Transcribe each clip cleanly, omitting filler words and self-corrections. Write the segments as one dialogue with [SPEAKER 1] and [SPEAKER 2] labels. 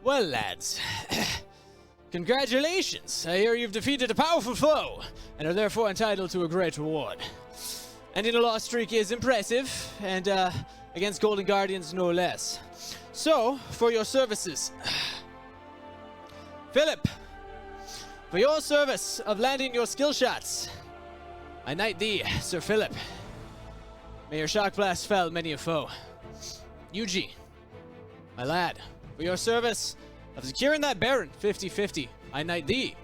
[SPEAKER 1] Well, lads, congratulations. I hear you've defeated a powerful foe, and are therefore entitled to a great reward. Ending a loss streak is impressive, and against Golden Guardians no less. So, for your services, Philip, for your service of landing your skill shots, I knight thee, Sir Philip. May your shock blast fell many a foe. Yuji, my lad, for your service of securing that Baron 50-50, I knight thee,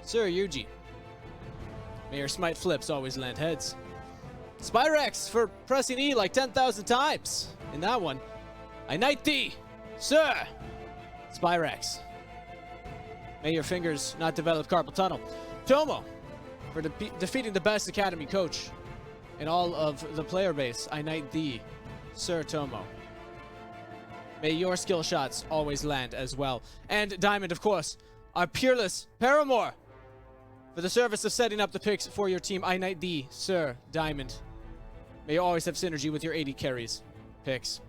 [SPEAKER 1] Sir Yuji. May your smite flips always land heads. Spyrex for pressing E like 10,000 times. In that one, I knight thee, Sir Spyrex. May your fingers not develop carpal tunnel. Tomo, for defeating the best academy coach in all of the player base, I knight thee, Sir Tomo. May your skill shots always land as well. And Diamond, of course, our peerless paramour. For the service of setting up the picks for your team, I knight thee, Sir Diamond. May you always have synergy with your 80 carries picks.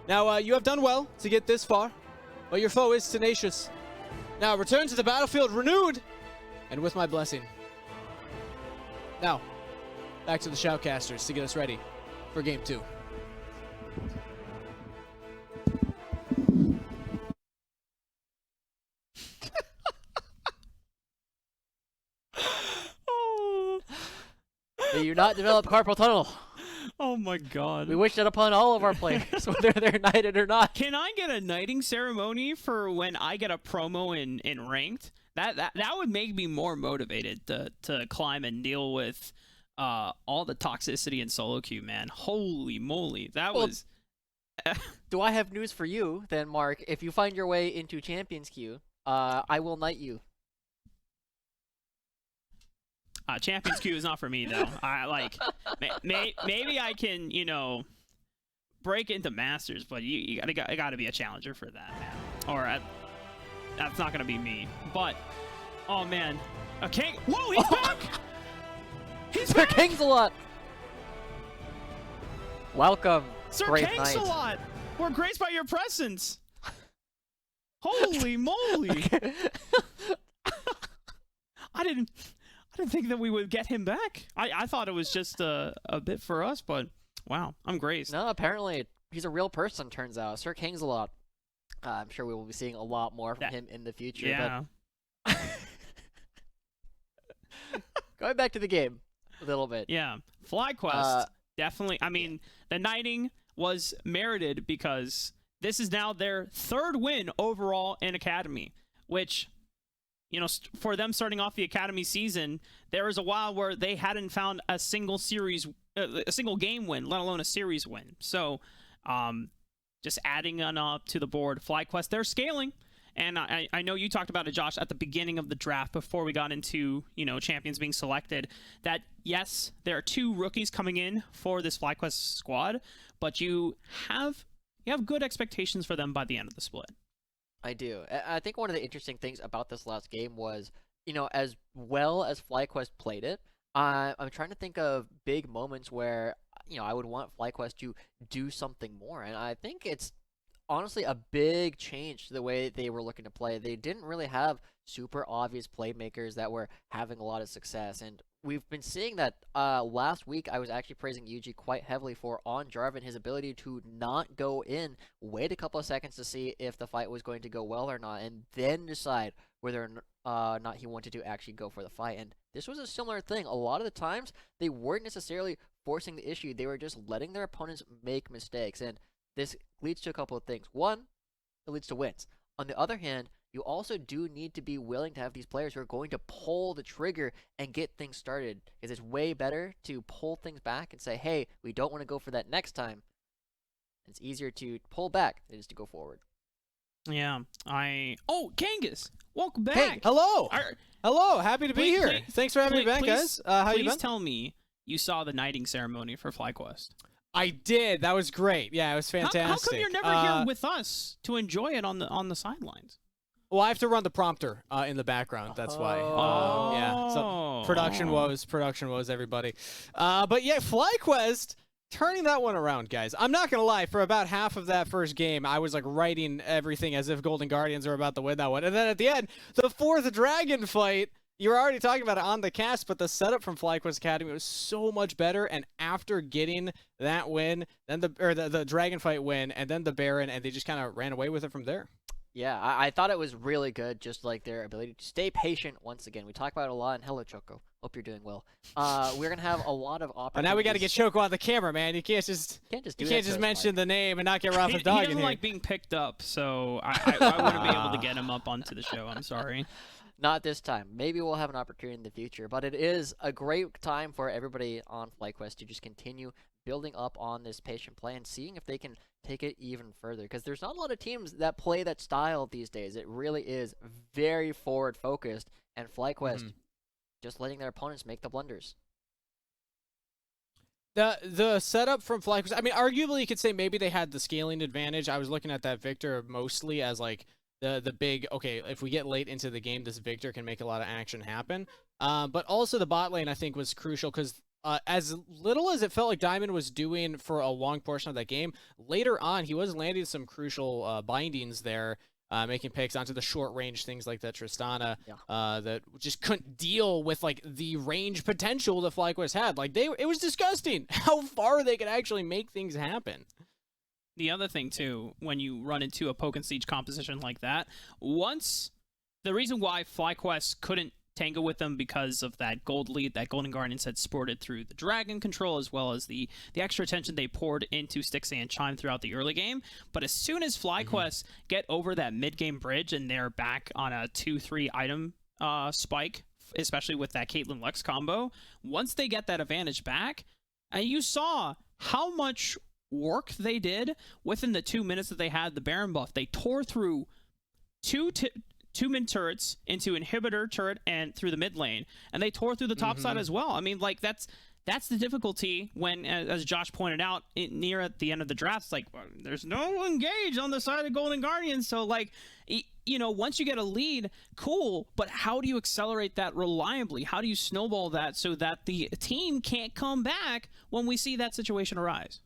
[SPEAKER 1] Now, you have done well to get this far, but your foe is tenacious. Now, return to the battlefield renewed, and with my blessing. Now, back to the Shoutcasters to get us ready for Game 2.
[SPEAKER 2] May you not develop carpal tunnel.
[SPEAKER 3] Oh my god.
[SPEAKER 2] We wish that upon all of our players, whether they're knighted or not.
[SPEAKER 3] Can I get a knighting ceremony for when I get a promo in ranked? That would make me more motivated to climb and deal with all the toxicity in solo queue, man. Holy moly. That was...
[SPEAKER 2] Do I have news for you then, Mark? If you find your way into Champions queue, I will knight you.
[SPEAKER 3] Champions queue is not for me though. I like maybe I can, you know, break into Masters, but you gotta be a challenger for that, man. Or that's not gonna be me. But oh man, okay. Whoa, he's back. He's
[SPEAKER 2] Sir
[SPEAKER 3] back.
[SPEAKER 2] Kingsalot. Welcome,
[SPEAKER 3] Sir
[SPEAKER 2] brave
[SPEAKER 3] Kingsalot.
[SPEAKER 2] knight.
[SPEAKER 3] We're graced by your presence. Holy moly! I didn't think that we would get him back. I thought it was just a bit for us, but wow, I'm graced.
[SPEAKER 2] No, apparently he's a real person, turns out. Sir Kingsalot. I'm sure we will be seeing a lot more from him in the future.
[SPEAKER 3] Yeah.
[SPEAKER 2] But going back to the game a little bit.
[SPEAKER 3] Yeah. FlyQuest, definitely. I mean, the knighting was merited because this is now their third win overall in Academy, which... You know, for them starting off the Academy season, there was a while where they hadn't found a single game win, let alone a series win. So, just adding on up to the board, FlyQuest, they're scaling. And I know you talked about it, Josh, at the beginning of the draft before we got into, you know, champions being selected, that yes, there are 2 rookies coming in for this FlyQuest squad, but you have good expectations for them by the end of the split.
[SPEAKER 2] I do. I think one of the interesting things about this last game was, you know, as well as FlyQuest played it, I'm trying to think of big moments where, you know, I would want FlyQuest to do something more. And I think it's honestly a big change to the way they were looking to play. They didn't really have super obvious playmakers that were having a lot of success. And we've been seeing that last week. I was actually praising Yuji quite heavily for on Jarvan, his ability to not go in, wait a couple of seconds to see if the fight was going to go well or not, and then decide whether or not he wanted to actually go for the fight. And this was a similar thing. A lot of the times, they weren't necessarily forcing the issue. They were just letting their opponents make mistakes. And this leads to a couple of things. One, it leads to wins. On the other hand, you also do need to be willing to have these players who are going to pull the trigger and get things started. Because it's way better to pull things back and say, hey, we don't want to go for that next time. It's easier to pull back than it is to go forward.
[SPEAKER 3] Yeah, Oh, Kangas! Welcome back!
[SPEAKER 1] Hey, hello! Hello, happy to be here.
[SPEAKER 3] Please,
[SPEAKER 1] Thanks for having me back, guys. How you been?
[SPEAKER 3] Please tell me you saw the knighting ceremony for FlyQuest.
[SPEAKER 1] I did. That was great. Yeah, it was fantastic.
[SPEAKER 3] How come you're never here with us to enjoy it on the sidelines?
[SPEAKER 1] Well, I have to run the prompter in the background. That's why. Yeah. So production woes, everybody. But yeah, FlyQuest turning that one around, guys. I'm not gonna lie. For about half of that first game, I was like writing everything as if Golden Guardians are about to win that one. And then at the end, the 4th dragon fight, you were already talking about it on the cast, but the setup from FlyQuest Academy was so much better. And after getting that win, then the dragon fight win, and then the Baron, and they just kind of ran away with it from there.
[SPEAKER 2] Yeah, I thought it was really good, just like their ability to stay patient. Once again, we talk about it a lot, and hello, Choco. Hope you're doing well. We're going to have a lot of opportunities.
[SPEAKER 1] And now we got to get Choco on the camera, man. You can't just mention the name and not get Rafa Dog in here.
[SPEAKER 3] He doesn't like being picked up, so I wouldn't be able to get him up onto the show. I'm sorry.
[SPEAKER 2] Not this time. Maybe we'll have an opportunity in the future, but it is a great time for everybody on FlyQuest to just continue building up on this patient play and seeing if they can take it even further, because there's not a lot of teams that play that style these days. It really is very forward focused, and FlyQuest just letting their opponents make the blunders.
[SPEAKER 1] The setup from FlyQuest, I mean, arguably you could say maybe they had the scaling advantage. I was looking at that Victor mostly as like the big, okay, if we get late into the game, this Victor can make a lot of action happen. But also the bot lane, I think, was crucial, because as little as it felt like Diamond was doing for a long portion of that game, later on he was landing some crucial bindings there, making picks onto the short range things like that Tristana, that just couldn't deal with like the range potential that FlyQuest had. Like it was disgusting how far they could actually make things happen.
[SPEAKER 3] The other thing too, when you run into a poke and siege composition like that, the reason why FlyQuest couldn't tangle with them because of that gold lead that Golden Guardians had sported through the dragon control, as well as the extra attention they poured into Stixxay and Chime throughout the early game. But as soon as FlyQuest get over that mid-game bridge and they're back on a 2-3 item spike, especially with that Caitlyn Lux combo, once they get that advantage back, and you saw how much work they did within the 2 minutes that they had the Baron buff. They tore through two mid turrets into inhibitor turret and through the mid lane, and they tore through the top side as well. I mean, like that's the difficulty when, as Josh pointed out, near at the end of the draft, it's like, well, there's no engage on the side of Golden Guardians. So like, you know, once you get a lead, cool, but how do you accelerate that reliably? How do you snowball that so that the team can't come back when we see that situation arise?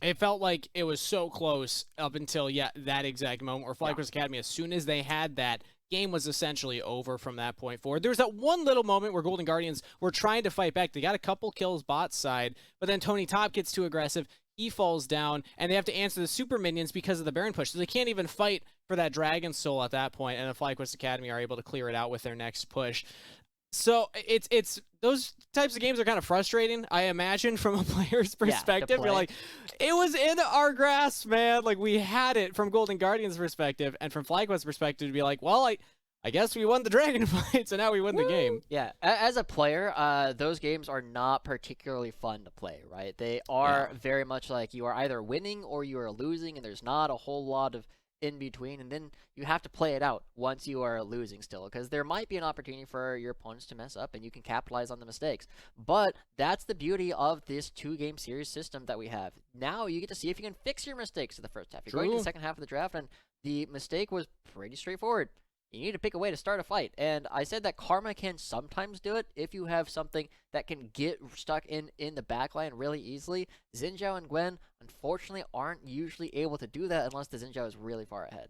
[SPEAKER 1] It felt like it was so close up until, that exact moment where FlyQuest Academy, as soon as they had that, game was essentially over from that point forward. There was that one little moment where Golden Guardians were trying to fight back. They got a couple kills bot side, but then Tony Top gets too aggressive. He falls down, and they have to answer the super minions because of the Baron push. So they can't even fight for that Dragon Soul at that point, and the FlyQuest Academy are able to clear it out with their next push. So it's those types of games are kind of frustrating, I imagine, from a player's perspective. You're like, it was in our grasp, man. Like, we had it from Golden Guardians' perspective, and from FlyQuest's perspective to be like, well, I guess we won the Dragon fight, so now we win the game.
[SPEAKER 2] Yeah, as a player, those games are not particularly fun to play, right? They are very much like you are either winning or you are losing, and there's not a whole lot of in between, and then you have to play it out once you are losing still, because there might be an opportunity for your opponents to mess up and you can capitalize on the mistakes. But that's the beauty of this 2-game series system that we have. Now you get to see if you can fix your mistakes in the first half. You're going to the second half of the draft, and the mistake was pretty straightforward. You need to pick a way to start a fight. And I said that Karma can sometimes do it if you have something that can get stuck in the backline really easily. Xin Zhao and Gwen, unfortunately, aren't usually able to do that unless the Xin Zhao is really far ahead.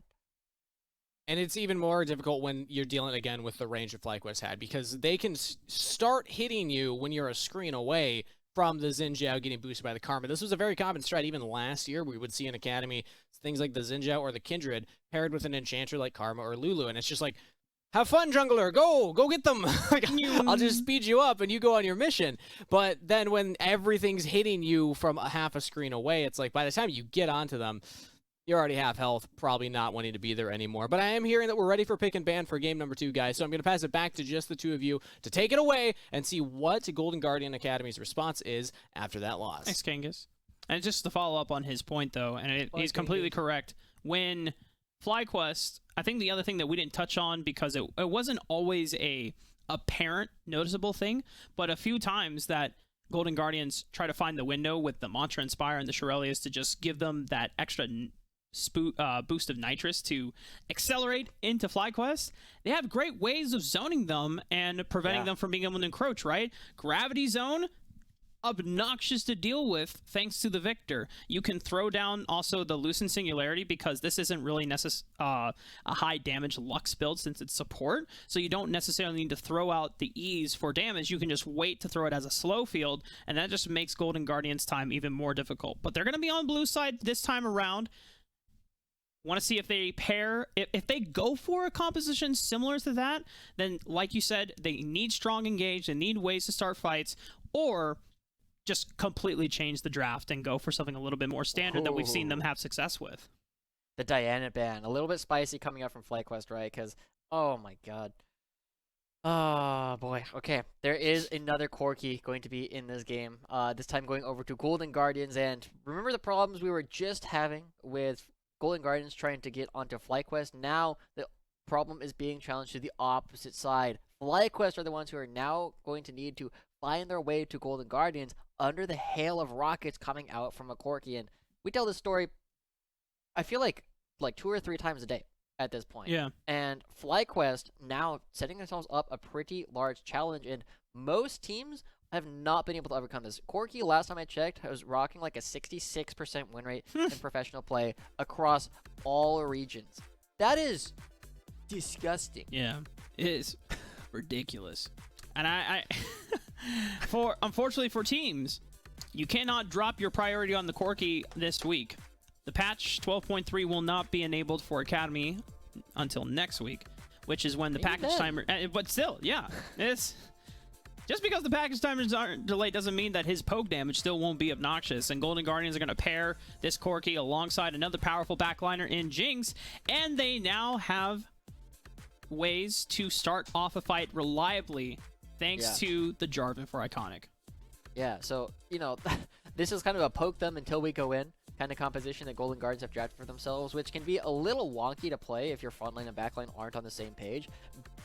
[SPEAKER 1] And it's even more difficult when you're dealing, again, with the range that FlyQuest had, because they can start hitting you when you're a screen away from the Xin Zhao getting boosted by the Karma. This was a very common strat even last year. We would see in Academy things like the Xin Zhao or the Kindred paired with an Enchanter like Karma or Lulu, and it's just like, have fun, jungler, go get them. I'll just speed you up and you go on your mission. But then when everything's hitting you from a half a screen away, it's like by the time you get onto them, you're already half health, probably not wanting to be there anymore. But I am hearing that we're ready for pick and ban for game number 2, guys. So I'm going to pass it back to just the two of you to take it away and see what Golden Guardian Academy's response is after that loss.
[SPEAKER 3] Thanks, Kangas. And just to follow up on his point, though, and he's completely correct. When FlyQuest, I think the other thing that we didn't touch on, because it wasn't always a apparent noticeable thing, but a few times that Golden Guardians try to find the window with the Mantra Inspire and the Shirelias to just give them that extra boost of nitrous to accelerate into FlyQuest. They have great ways of zoning them and preventing them from being able to encroach, right? Gravity Zone, obnoxious to deal with thanks to the Victor. You can throw down also the Loosen Singularity because this isn't really a high damage Lux build since it's support, so you don't necessarily need to throw out the E's for damage. You can just wait to throw it as a slow field, and that just makes Golden Guardian's time even more difficult. But they're going to be on blue side this time around. Want to see if they pair, if they go for a composition similar to that, then like you said, they need strong engage, they need ways to start fights, or just completely change the draft and go for something a little bit more standard that we've seen them have success with.
[SPEAKER 2] The Diana ban, a little bit spicy coming up from FlyQuest, right? Because, oh my god. Oh boy. Okay, there is another Corki going to be in this game. This time going over to Golden Guardians, and remember the problems we were just having with Golden Guardians trying to get onto FlyQuest? Now the problem is being challenged to the opposite side. FlyQuest are the ones who are now going to need to find their way to Golden Guardians under the hail of rockets coming out from a Corki. And we tell this story, I feel like 2 or 3 times a day at this point.
[SPEAKER 3] Yeah.
[SPEAKER 2] And FlyQuest now setting themselves up a pretty large challenge, and most teams have not been able to overcome this. Corki, last time I checked, was rocking like a 66% win rate in professional play across all regions. That is disgusting.
[SPEAKER 3] Yeah, it is ridiculous. And I unfortunately for teams, you cannot drop your priority on the Corki this week. The patch 12.3 will not be enabled for Academy until next week, which is when the package timer. But still, yeah, it's just because the package timers aren't delayed doesn't mean that his poke damage still won't be obnoxious. And Golden Guardians are going to pair this Corki alongside another powerful backliner in Jinx, and they now have ways to start off a fight reliably thanks to the Jarvan for Iconic.
[SPEAKER 2] Yeah, so, this is kind of a poke them until we go in kind of composition that Golden Guardians have drafted for themselves, which can be a little wonky to play if your front lane and back lane aren't on the same page.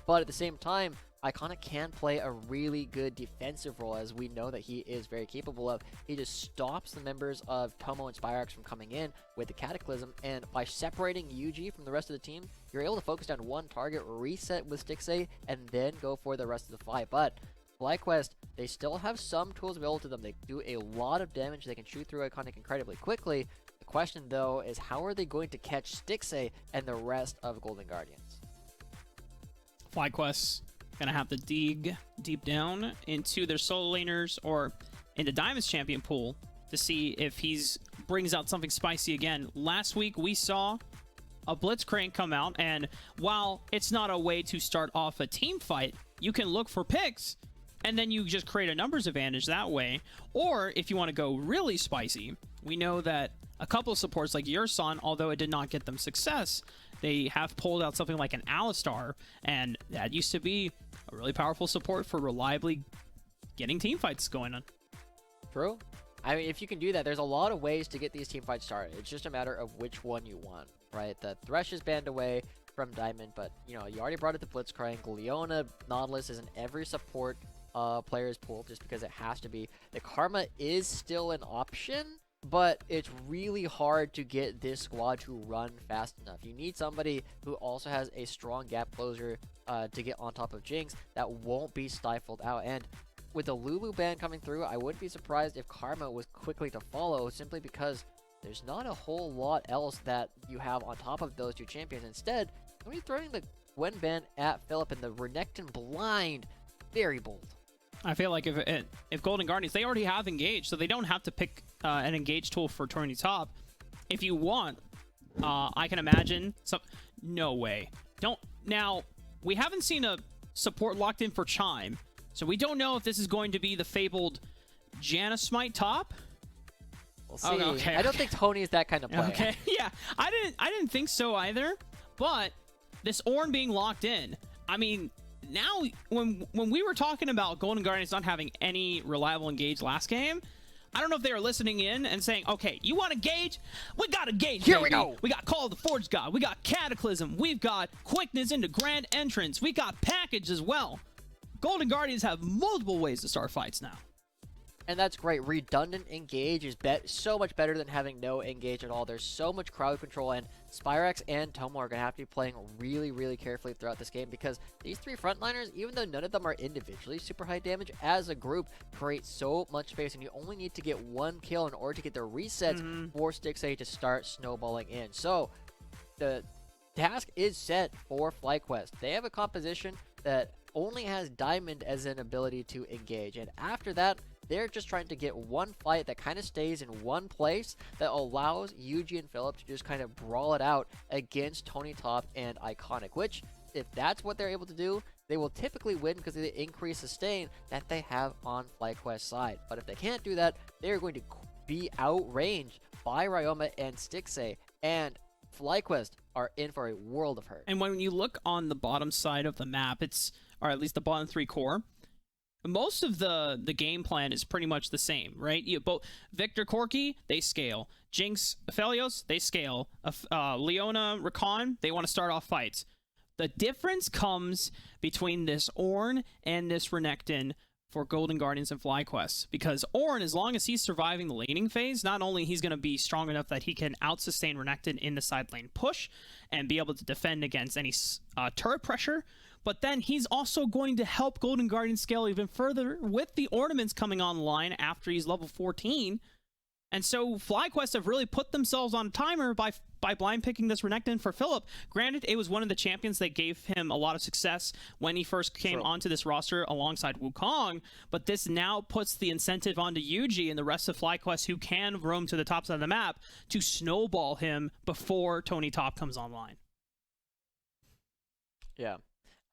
[SPEAKER 2] But at the same time, Iconic can play a really good defensive role, as we know that he is very capable of. He just stops the members of Tomo and Spyrax from coming in with the Cataclysm, and by separating UG from the rest of the team, you're able to focus on one target, reset with Stixxay, and then go for the rest of the fight. But FlyQuest, they still have some tools available to them. They do a lot of damage. They can shoot through Iconic incredibly quickly. The question, though, is how are they going to catch Stixxay and the rest of Golden Guardians?
[SPEAKER 3] FlyQuest gonna have to dig deep down into their solo laners or into Diamond's champion pool to see if he's brings out something spicy again. Last week we saw a Blitzcrank come out, and while it's not a way to start off a team fight, you can look for picks and then you just create a numbers advantage that way. Or if you want to go really spicy, we know that a couple of supports like Yurson, although it did not get them success, they have pulled out something like an Alistar, and that used to be a really powerful support for reliably getting team fights going on.
[SPEAKER 2] True. I mean, if you can do that, there's a lot of ways to get these team fights started. It's just a matter of which one you want, right? The Thresh is banned away from Diamond, but, you already brought it to Blitzcrank. Leona, Nautilus is in every support player's pool just because it has to be. The Karma is still an option, but it's really hard to get this squad to run fast enough. You need somebody who also has a strong gap closer to get on top of Jinx that won't be stifled out. And with the Lulu ban coming through, I wouldn't be surprised if Karma was quickly to follow, simply because there's not a whole lot else that you have on top of those two champions. Instead, I'm going to be throwing the Gwen ban at Philip and the Renekton blind. Very bold.
[SPEAKER 3] I feel like if Golden Guardians, they already have Engage, so they don't have to pick an Engage tool for turning top. If you want, I can imagine some. No way. Don't. Now, we haven't seen a support locked in for Chime, so we don't know if this is going to be the fabled Janna Smite top.
[SPEAKER 2] We'll see. I don't think Tony is that kind of player.
[SPEAKER 3] Okay, yeah, I didn't think so either. But this Ornn being locked in, I mean, now when we were talking about Golden Guardians not having any reliable Engage last game, I don't know if they were listening in and saying, okay, you want Engage? We got Engage,
[SPEAKER 2] Here
[SPEAKER 3] baby.
[SPEAKER 2] we go.
[SPEAKER 3] We got Call of the Forge God. We got Cataclysm. We've got Quickness into Grand Entrance. We got Package as well. Golden Guardians have multiple ways to start fights now.
[SPEAKER 2] And that's great. Redundant engage is so much better than having no engage at all. There's so much crowd control, and Spyrax and Tomo are going to have to be playing really, really carefully throughout this game because these three frontliners, even though none of them are individually super high damage, as a group create so much space, and you only need to get one kill in order to get the resets for STIXA to start snowballing in. So the task is set for FlyQuest. They have a composition that only has Diamond as an ability to engage, and after that, they're just trying to get one fight that kind of stays in one place that allows Yuji and Philip to just kind of brawl it out against Tony Top and Iconic, which, if that's what they're able to do, they will typically win because of the increased sustain that they have on FlyQuest's side. But if they can't do that, they're going to be outranged by Ryoma and STIXA, and FlyQuest are in for a world of hurt.
[SPEAKER 3] And when you look on the bottom side of the map, or at least the bottom 3 core, most of the game plan is pretty much the same, right? Both Victor, Corki, they scale. Jinx, Aphelios, they scale. Leona, Rakan, they want to start off fights. The difference comes between this Ornn and this Renekton for Golden Guardians and FlyQuest. Because Ornn, as long as he's surviving the laning phase, not only he's going to be strong enough that he can out-sustain Renekton in the side lane push and be able to defend against any turret pressure, but then he's also going to help Golden Guardian scale even further with the ornaments coming online after he's level 14. And so FlyQuest have really put themselves on a timer by blind picking this Renekton for Philip. Granted, it was one of the champions that gave him a lot of success when he first came onto this roster alongside Wukong, but this now puts the incentive onto Yuji and the rest of FlyQuest, who can roam to the top side of the map, to snowball him before Tony Top comes online.
[SPEAKER 2] Yeah.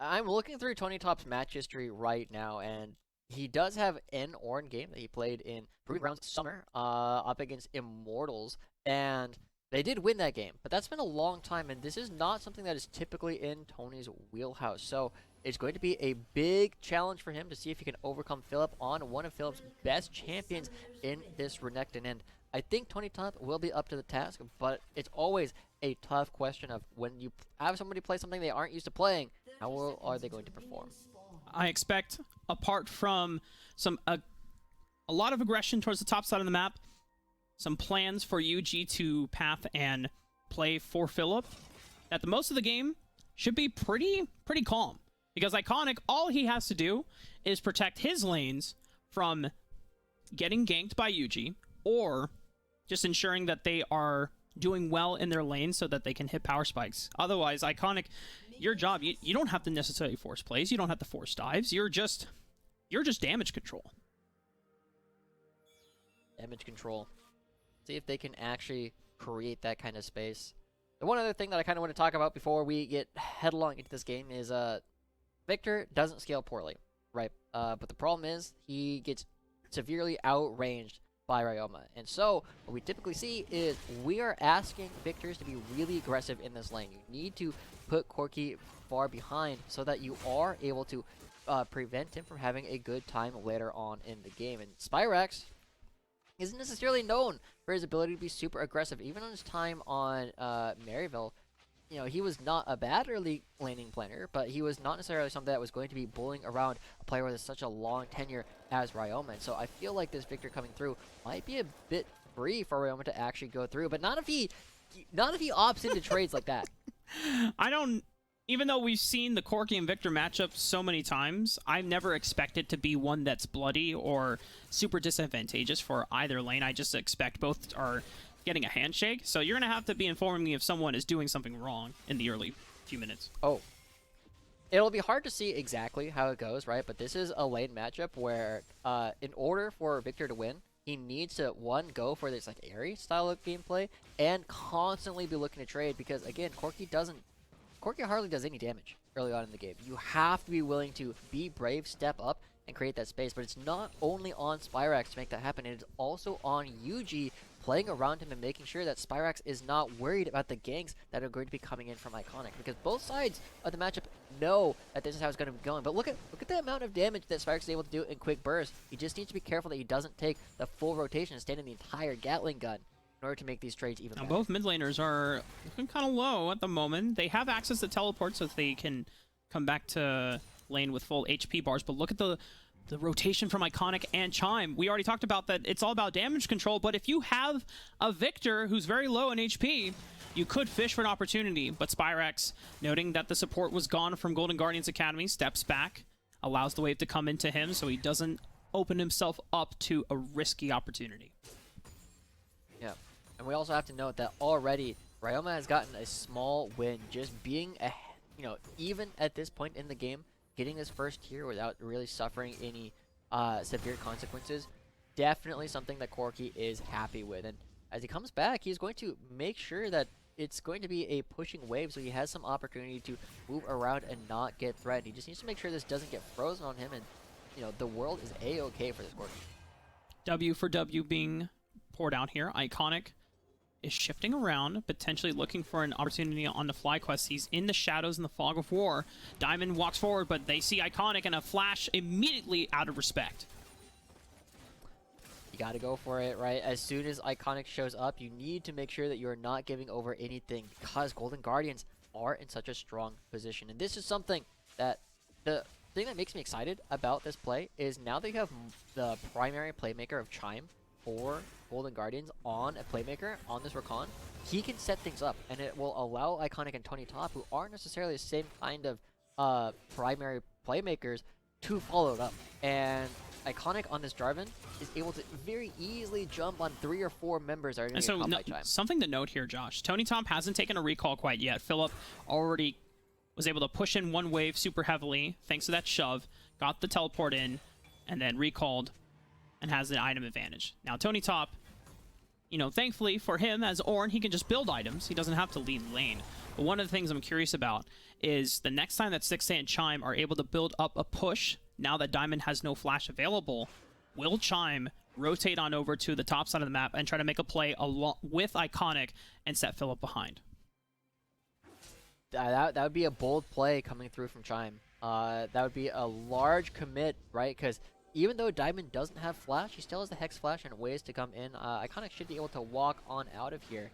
[SPEAKER 2] I'm looking through Tony Top's match history right now, and he does have an Ornn game that he played in Proving Grounds Summer up against Immortals, and they did win that game, but that's been a long time, and this is not something that is typically in Tony's wheelhouse. So it's going to be a big challenge for him to see if he can overcome Philip on one of Philip's best champions in this Renekton. And I think Tony Top will be up to the task, but it's always a tough question of when you have somebody play something they aren't used to playing, how well are they going to perform?
[SPEAKER 3] I expect, apart from a lot of aggression towards the top side of the map, some plans for Yuji to path and play for Philip, that the most of the game should be pretty calm. Because Iconic, all he has to do is protect his lanes from getting ganked by Yuji, or just ensuring that they are doing well in their lane so that they can hit power spikes. Otherwise, Iconic, your job, you don't have to necessarily force plays, you don't have to force dives, you're just damage control.
[SPEAKER 2] Damage control. See if they can actually create that kind of space. The one other thing that I kind of want to talk about before we get headlong into this game is Victor doesn't scale poorly, right? But the problem is he gets severely outranged by Ryoma. And so what we typically see is we are asking Victors to be really aggressive in this lane. You need to put Corki far behind so that you are able to prevent him from having a good time later on in the game. And Spyrax isn't necessarily known for his ability to be super aggressive. Even on his time on Maryville, you know, he was not a bad early laning player, but he was not necessarily something that was going to be bullying around a player with such a long tenure as Ryoma. And so I feel like this Victor coming through might be a bit free for Ryoma to actually go through, but not if he opts into trades like that.
[SPEAKER 3] Even though we've seen the Corki and Victor matchup so many times, I've never expected to be one that's bloody or super disadvantageous for either lane. I just expect both are getting a handshake. So you're going to have to be informing me if someone is doing something wrong in the early few minutes.
[SPEAKER 2] Oh. It'll be hard to see exactly how it goes, right? But this is a lane matchup where in order for Victor to win, he needs to, one, go for this like airy style of gameplay and constantly be looking to trade because, again, Corki hardly does any damage early on in the game. You have to be willing to be brave, step up, and create that space. But it's not only on Spyrax to make that happen, it is also on Yuji playing around him and making sure that Spyrax is not worried about the ganks that are going to be coming in from Iconic. Because both sides of the matchup know that this is how it's going to be going. But look at the amount of damage that Spyrax is able to do in quick bursts. He just needs to be careful that he doesn't take the full rotation and stand in the entire Gatling gun in order to make these trades even better.
[SPEAKER 3] Both mid laners are looking kind of low at the moment. They have access to teleport so they can come back to lane with full HP bars, but look at the the rotation from Iconic and Chime. We already talked about that. It's all about damage control, but if you have a Victor who's very low in HP, you could fish for an opportunity. But Spyrex, noting that the support was gone from Golden Guardians Academy, steps back, allows the wave to come into him so he doesn't open himself up to a risky opportunity.
[SPEAKER 2] Yeah, and we also have to note that already Ryoma has gotten a small win just being even at this point in the game, getting his first tier without really suffering any severe consequences. Definitely something that Corki is happy with, and as he comes back, he's going to make sure that it's going to be a pushing wave, so he has some opportunity to move around and not get threatened. He just needs to make sure this doesn't get frozen on him, and the world is a-okay for this Corki.
[SPEAKER 3] W for W being poured out here. Iconic is shifting around, potentially looking for an opportunity on the FlyQuest. He's in the shadows in the fog of war. Diamond walks forward, but they see Iconic, and a flash immediately out of respect.
[SPEAKER 2] You gotta go for it, right? As soon as Iconic shows up, you need to make sure that you're not giving over anything, because Golden Guardians are in such a strong position. And this is something that, the thing that makes me excited about this play is now that you have the primary playmaker of Chime for Golden Guardians on a playmaker on this Rakan, he can set things up, and it will allow Iconic and Tony Top, who aren't necessarily the same kind of primary playmakers, to follow it up. And Iconic on this Jarvan is able to very easily jump on 3 or 4 members that are going to get caught by Chime.
[SPEAKER 3] Something to note here, Josh. Tony Top hasn't taken a recall quite yet. Philip already was able to push in one wave super heavily thanks to that shove, got the teleport in, and then recalled and has the item advantage. Now, Tony Top, thankfully for him, as Ornn, he can just build items. He doesn't have to lead lane. But one of the things I'm curious about is the next time that Stixxay and Chime are able to build up a push, now that Diamond has no flash available, will Chime rotate on over to the top side of the map and try to make a play along with Iconic and set Philip behind?
[SPEAKER 2] That would be a bold play coming through from Chime. That would be a large commit, right? Because even though Diamond doesn't have flash, he still has the Hex Flash and ways to come in. Iconic should be able to walk on out of here,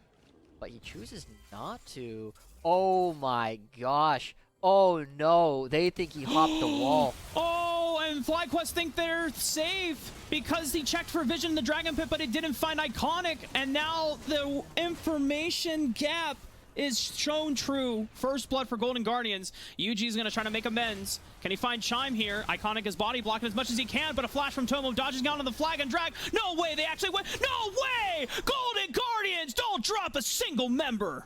[SPEAKER 2] but he chooses not to. Oh my gosh. Oh no, they think he hopped the wall.
[SPEAKER 3] Oh, and FlyQuest think they're safe because he checked for vision in the Dragon Pit, but it didn't find Iconic, and now the information gap is shown true. First blood for Golden Guardians. Yuji's going to try to make amends. Can he find Chime here? Iconic is body blocking as much as he can, but a flash from Tomo dodges down on the flag and drag. No way, they actually win. No way! Golden Guardians don't drop a single member.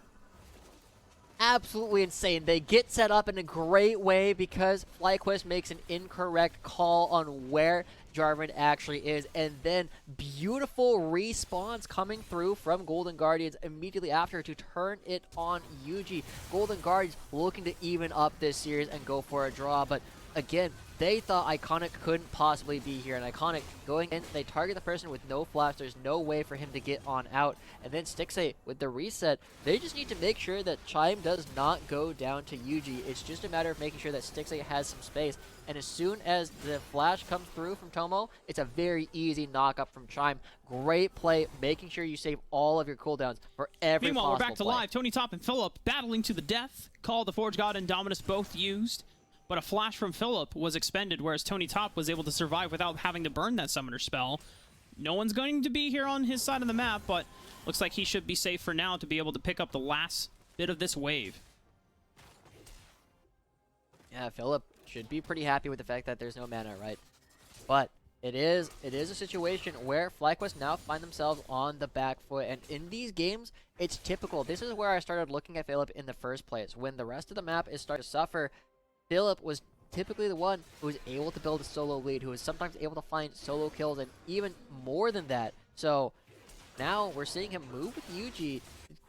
[SPEAKER 2] Absolutely insane. They get set up in a great way because FlyQuest makes an incorrect call on where Jarvan actually is, and then beautiful respawns coming through from Golden Guardians immediately after to turn it on Yuji. Golden Guardians looking to even up this series and go for a draw, but again, they thought Iconic couldn't possibly be here, and Iconic going in, they target the person with no flash. There's no way for him to get on out. And then Stixxay with the reset, they just need to make sure that Chime does not go down to Yuji. It's just a matter of making sure that Stixxay has some space. And as soon as the flash comes through from Tomo, it's a very easy knock-up from Chime. Great play, making sure you save all of your cooldowns for every
[SPEAKER 3] Meanwhile, we're back to
[SPEAKER 2] play.
[SPEAKER 3] live. Tony Top and Philip battling to the death. Call the Forge God and Dominus both used. But a flash from Philip was expended, whereas Tony Top was able to survive without having to burn that summoner spell. No one's going to be here on his side of the map, but looks like he should be safe for now to be able to pick up the last bit of this wave.
[SPEAKER 2] Yeah, Philip should be pretty happy with the fact that there's no mana, right? But it is a situation where FlyQuest now find themselves on the back foot, and in these games, it's typical. This is where I started looking at Philip in the first place. When the rest of the map is starting to suffer, Philip was typically the one who was able to build a solo lead, who was sometimes able to find solo kills, and even more than that. So now we're seeing him move with Yuji,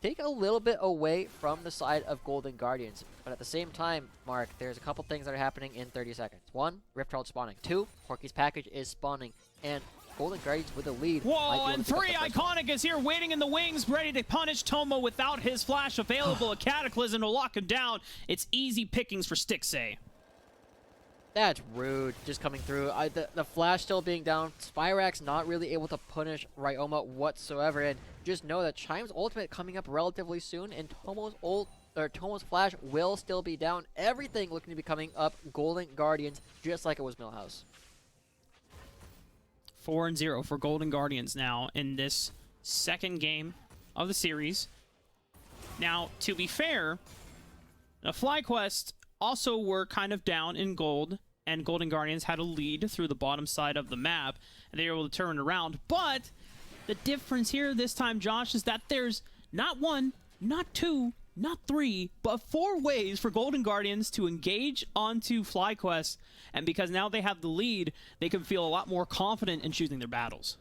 [SPEAKER 2] take a little bit away from the side of Golden Guardians. But at the same time, Mark, there's a couple things that are happening in 30 seconds. 1, Rift Herald spawning. 2, Corki's package is spawning. And Golden Guardians with the lead.
[SPEAKER 3] Whoa, and 3, Iconic is here waiting in the wings, ready to punish Tomo without his flash available. A Cataclysm to lock him down. It's easy pickings for Stixxay.
[SPEAKER 2] That's rude, just coming through. The flash still being down. Spyrax not really able to punish Ryoma whatsoever. And just know that Chime's ultimate coming up relatively soon, and Tomo's flash will still be down. Everything looking to be coming up Golden Guardians, just like it was Millhouse.
[SPEAKER 3] 4-0 for Golden Guardians now in this second game of the series. Now, to be fair, the FlyQuest also were kind of down in gold, and Golden Guardians had a lead through the bottom side of the map, and they were able to turn it around. But the difference here this time, Josh, is that there's not one, not two, not three, but 4 ways for Golden Guardians to engage onto FlyQuest, and because now they have the lead, they can feel a lot more confident in choosing their battles.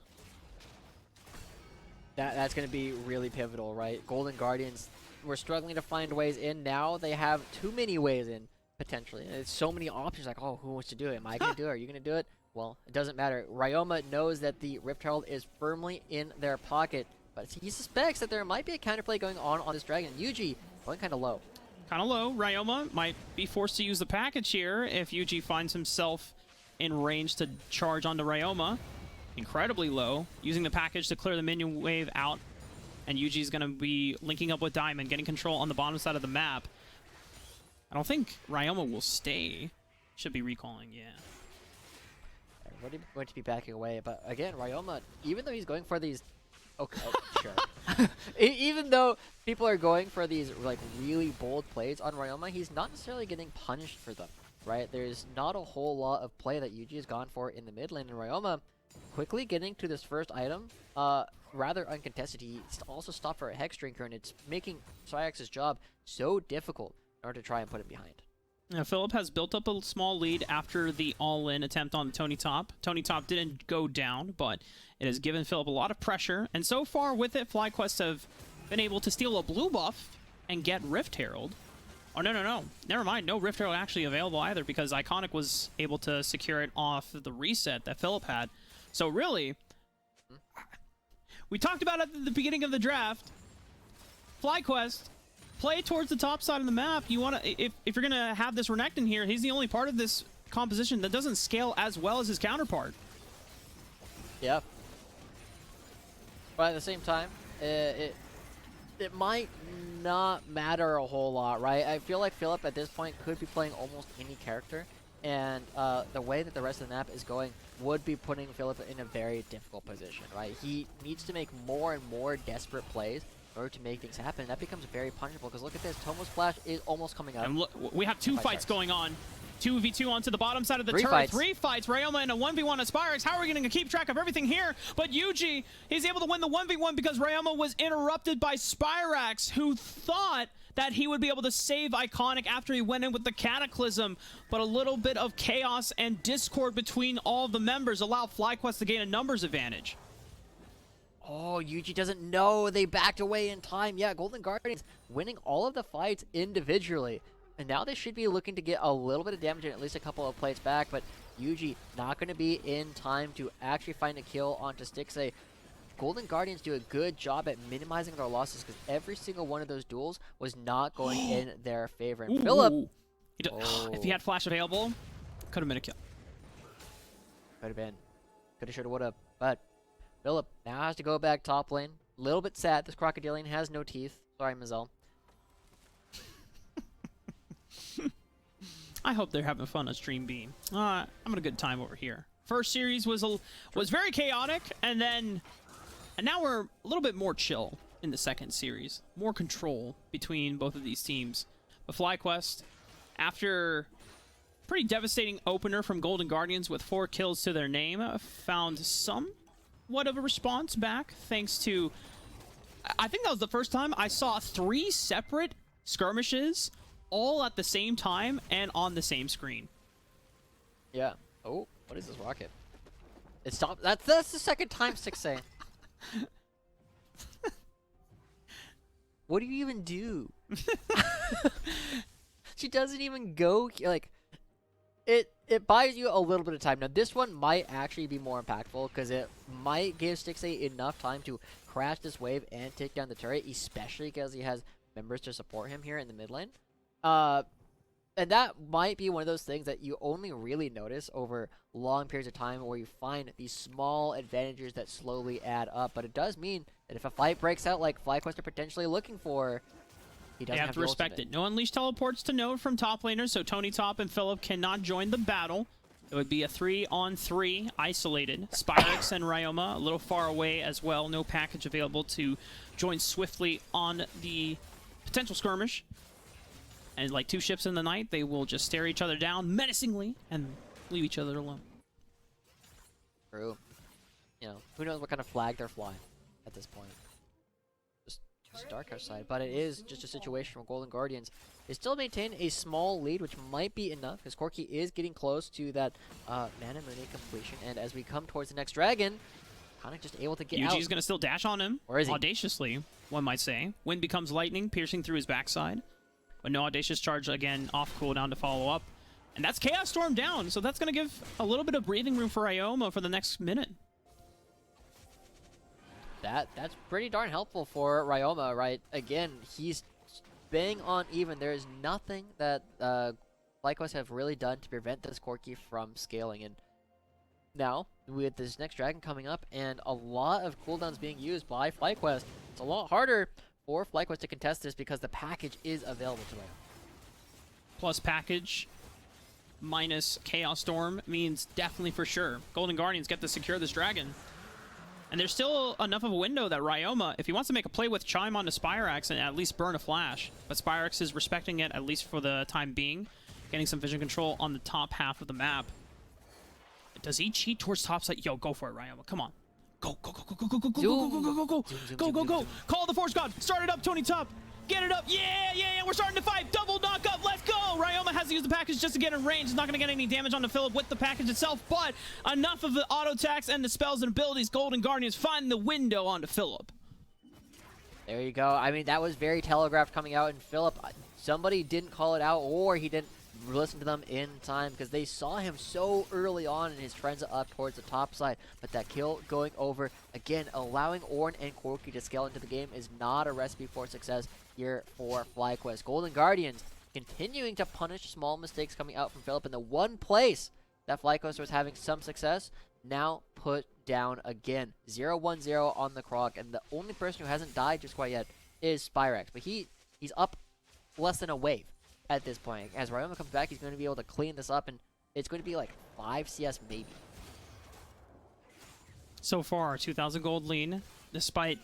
[SPEAKER 2] That's going to be really pivotal, right? Golden Guardians were struggling to find ways in. Now they have too many ways in, potentially. And it's so many options, like, oh, who wants to do it? Am I going to do it? Are you going to do it? Well, it doesn't matter. Ryoma knows that the Rift Herald is firmly in their pocket, but he suspects that there might be a counterplay going on this Dragon. Yuji going kind of low.
[SPEAKER 3] Kind of low. Ryoma might be forced to use the package here if Yuji finds himself in range to charge onto Ryoma. Incredibly low, using the package to clear the minion wave out, and Yuji's going to be linking up with Diamond, getting control on the bottom side of the map. I don't think Ryoma will stay. Should be recalling, yeah.
[SPEAKER 2] Everybody going to be backing away, but again, Ryoma, even though he's going for these... Okay, oh, sure. Even though people are going for these like really bold plays on Ryoma, he's not necessarily getting punished for them, right? There's not a whole lot of play that Yuji has gone for in the mid lane, and Ryoma quickly getting to this first item, rather uncontested. He also stopped for a Hex Drinker, and it's making Cyrax's job so difficult in order to try and put it behind.
[SPEAKER 3] Now, Philip has built up a small lead after the all-in attempt on Tony Top. Tony Top didn't go down, but it has given Philip a lot of pressure, and so far with it, FlyQuest have been able to steal a blue buff and get Rift Herald. Oh, no. Never mind. No Rift Herald actually available either, because Iconic was able to secure it off the reset that Philip had. So really, we talked about it at the beginning of the draft. FlyQuest, play towards the top side of the map. You want to, if you're gonna have this Renekton here, he's the only part of this composition that doesn't scale as well as his counterpart.
[SPEAKER 2] Yeah. But at the same time, it might not matter a whole lot, right? I feel like Philip at this point could be playing almost any character, and the way that the rest of the map is going would be putting Philip in a very difficult position, right? He needs to make more and more desperate plays in order to make things happen. That becomes very punishable, because look at this. Tomo Splash is almost coming up.
[SPEAKER 3] And look, we have 2 fights going on. 2v2 onto the bottom side of the turret.
[SPEAKER 2] Fights.
[SPEAKER 3] 3 fights. Ryoma in a 1v1 at Spyrex. How are we going to keep track of everything here? But Yuji, he's able to win the 1v1 because Ryoma was interrupted by Spyrex, who thought that he would be able to save Iconic after he went in with the Cataclysm. But a little bit of chaos and discord between all of the members allowed FlyQuest to gain a numbers advantage.
[SPEAKER 2] Oh, Yuji doesn't know. They backed away in time. Yeah, Golden Guardians winning all of the fights individually. And now they should be looking to get a little bit of damage and at least a couple of plates back. But Yuji not going to be in time to actually find a kill onto Stixxay. Golden Guardians do a good job at minimizing their losses, because every single one of those duels was not going in their favor. And Philip...
[SPEAKER 3] If he had Flash available, could have been a kill.
[SPEAKER 2] Could have been. Could have, should have, would have. But Philip now has to go back top lane. A little bit sad. This Crocodilian has no teeth. Sorry, Mazel.
[SPEAKER 3] I hope they're having fun on Stream B. I'm having a good time over here. First series was very chaotic, and now we're a little bit more chill in the second series. More control between both of these teams. But FlyQuest, after pretty devastating opener from Golden Guardians with 4 kills to their name, found somewhat of a response back thanks to... I think that was the first time I saw 3 separate skirmishes all at the same time and on the same screen.
[SPEAKER 2] Yeah. Oh, what is this rocket? It stopped. That's the second time Stixxay. What do you even do? She doesn't even go, like, it buys you a little bit of time. Now this one might actually be more impactful, because it might give Stixxay enough time to crash this wave and take down the turret, especially because he has members to support him here in the mid lane. And that might be one of those things that you only really notice over long periods of time, where you find these small advantages that slowly add up. But it does mean that if a fight breaks out like FlyQuest are potentially looking for, he doesn't
[SPEAKER 3] have to respect it. No unleashed teleports to Node from top laners, so Tony Top and Philip cannot join the battle. It would be a 3-on-3 isolated. Spyrex and Ryoma a little far away as well. No package available to join swiftly on the potential skirmish. And like 2 ships in the night, they will just stare each other down menacingly and leave each other alone.
[SPEAKER 2] True. You know, who knows what kind of flag they're flying at this point. Just dark outside, but it is just a situation where Golden Guardians is still maintain a small lead, which might be enough, because Corki is getting close to that Mana Moon completion, and as we come towards the next dragon, kind of just able to get out.
[SPEAKER 3] Yuji's going to still dash on him.
[SPEAKER 2] Or is he?
[SPEAKER 3] Audaciously, one might say. Wind becomes lightning, piercing through his backside. But no Audacious Charge again, off cooldown to follow up. And that's Chaos Storm down, so that's going to give a little bit of breathing room for Ryoma for the next minute.
[SPEAKER 2] That's pretty darn helpful for Ryoma, right? Again, he's bang on even. There is nothing that FlyQuest have really done to prevent this Corki from scaling. And now, with this next dragon coming up and a lot of cooldowns being used by FlyQuest, it's a lot harder for FlyQuest to contest this because the package is available to Ryoma.
[SPEAKER 3] Plus package minus Chaos Storm means definitely for sure Golden Guardians get to secure this dragon. And there's still enough of a window that Ryoma, if he wants to make a play with Chime onto Spyrex and at least burn a flash, but Spyrex is respecting it, at least for the time being, getting some vision control on the top half of the map. Does he cheat towards topside? Yo, go for it, Ryoma. Come on. Go, go, go, go, go, go, go, go, go, go, go, go, go, go, go, go. Call the Force God. Start it up, Tony Top. Get it up. Yeah, yeah, yeah. We're starting to fight. Double knock up. Let's go. Ryoma has to use the package just to get in range. He's not going to get any damage on the Philip with the package itself, but enough of the auto attacks and the spells and abilities. Golden Guardians find the window onto Philip.
[SPEAKER 2] There you go. I mean, that was very telegraphed coming out, and Philip, somebody didn't call it out, or he didn't listen to them in time, because they saw him so early on in his trends up towards the top side. But that kill going over, again, allowing Ornn and Corki to scale into the game is not a recipe for success here for FlyQuest. Golden Guardians continuing to punish small mistakes coming out from Philip, in the one place that FlyQuest was having some success, now put down again. 0-1-0 on the Croc, and the only person who hasn't died just quite yet is Spyrex, but he's up less than a wave at this point. As Ryoma comes back, he's going to be able to clean this up, and it's going to be like 5 CS maybe.
[SPEAKER 3] So far, 2,000 gold lead, despite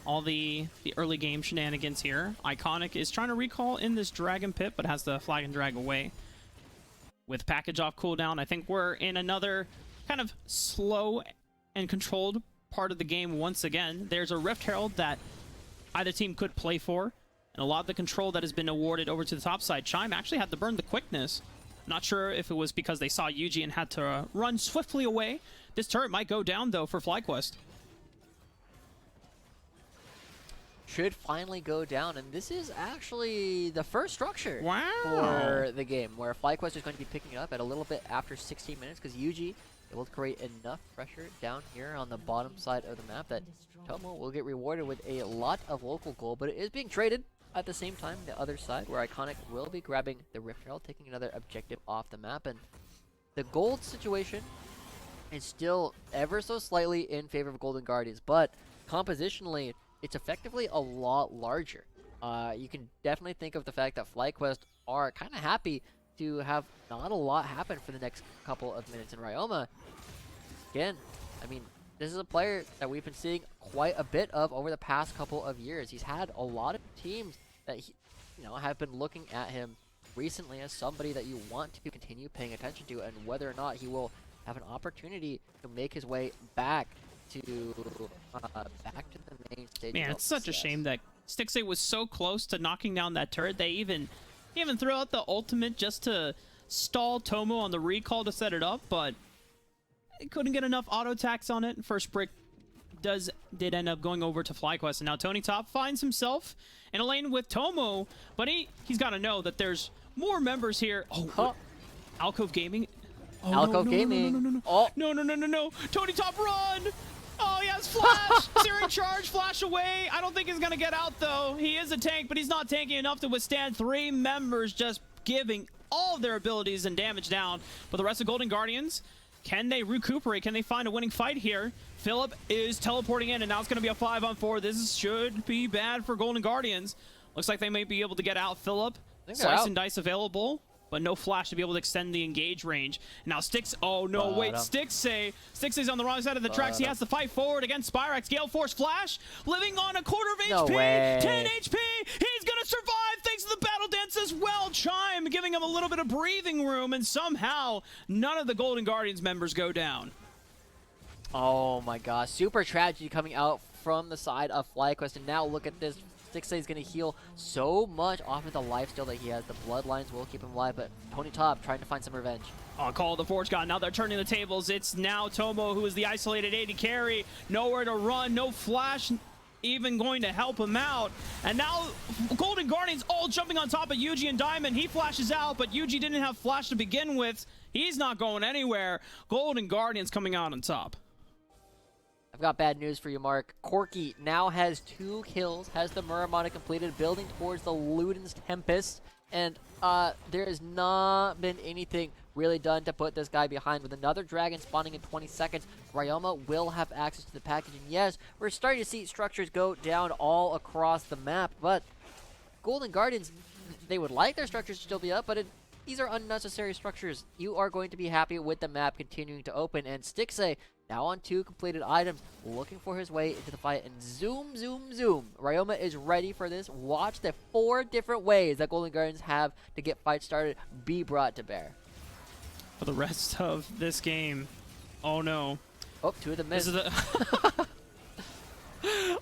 [SPEAKER 3] all the early game shenanigans here. Iconic is trying to recall in this Dragon Pit, but has the flag and drag away. With package off cooldown, I think we're in another kind of slow and controlled part of the game once again. There's a Rift Herald that either team could play for, and a lot of the control that has been awarded over to the top side. Chime actually had to burn the quickness. Not sure if it was because they saw Yuji and had to run swiftly away. This turret might go down, though, for FlyQuest.
[SPEAKER 2] Should finally go down, and this is actually the first structure
[SPEAKER 3] Wow.
[SPEAKER 2] for the game, where FlyQuest is going to be picking up at a little bit after 16 minutes, because Yuji able to create enough pressure down here on the bottom side of the map that Tomo will get rewarded with a lot of local gold, but it is being traded at the same time the other side, where Iconic will be grabbing the Rift Herald, taking another objective off the map, and the gold situation is still ever so slightly in favor of Golden Guardians, but compositionally, it's effectively a lot larger. You can definitely think of the fact that FlyQuest are kind of happy to have not a lot happen for the next couple of minutes. In Ryoma, again, I mean, this is a player that we've been seeing quite a bit of over the past couple of years. He's had a lot of teams that have been looking at him recently as somebody that you want to continue paying attention to, and whether or not he will have an opportunity to make his way back to the main stage.
[SPEAKER 3] Man, it's such a shame that Stixxay was so close to knocking down that turret. They even threw out the ultimate just to stall Tomo on the recall to set it up, but it couldn't get enough auto attacks on it. First brick did end up going over to FlyQuest, and now Tony Top finds himself in a lane with Tomo, but he's got to know that there's more members here. Oh, Alcove Gaming. Oh,
[SPEAKER 2] Alcove Gaming. Oh,
[SPEAKER 3] no. Tony Top, run! Oh, he has flash! Searing charge, flash away. I don't think he's going to get out, though. He is a tank, but he's not tanky enough to withstand 3 members just giving all of their abilities and damage down. But the rest of Golden Guardians, can they recuperate? Can they find a winning fight here? Philip is teleporting in, and now it's going to be a 5-on-4. This should be bad for Golden Guardians. Looks like they may be able to get out. Philip, slice and dice available. but no flash to be able to extend the engage range. Now Styx, oh no, wait, Styx's on the wrong side of the tracks. He has to fight forward against Spyrex. Gale Force Flash, living on a quarter of HP, 10 HP. He's gonna survive thanks to the battle dance as well. Chime giving him a little bit of breathing room, and somehow none of the Golden Guardians members go down.
[SPEAKER 2] Oh my gosh, super tragedy coming out from the side of FlyQuest, and now look at this. Styx is going to heal so much off of the lifesteal that he has. The bloodlines will keep him alive, but Tony Top trying to find some revenge.
[SPEAKER 3] On call of the Forge God. Now they're turning the tables. It's now Tomo who is the isolated AD carry. Nowhere to run, no flash even going to help him out. And now Golden Guardians all jumping on top of Yuji and Diamond. He flashes out, but Yuji didn't have flash to begin with. He's not going anywhere. Golden Guardians coming out on top.
[SPEAKER 2] I've got bad news for you, Mark. Corki now has 2 kills, has the Muramana completed, building towards the Luden's Tempest, and there has not been anything really done to put this guy behind. With another dragon spawning in 20 seconds, Ryoma will have access to the package, and yes, we're starting to see structures go down all across the map, but Golden Guardians, they would like their structures to still be up, but these are unnecessary structures. You are going to be happy with the map continuing to open, and Styxe now on 2 completed items, looking for his way into the fight, and zoom, zoom, zoom. Ryoma is ready for this. Watch the 4 different ways that Golden Guardians have to get fights started be brought to bear.
[SPEAKER 3] For the rest of this game, oh no.
[SPEAKER 2] Oh, 2 of them missed.
[SPEAKER 3] This is the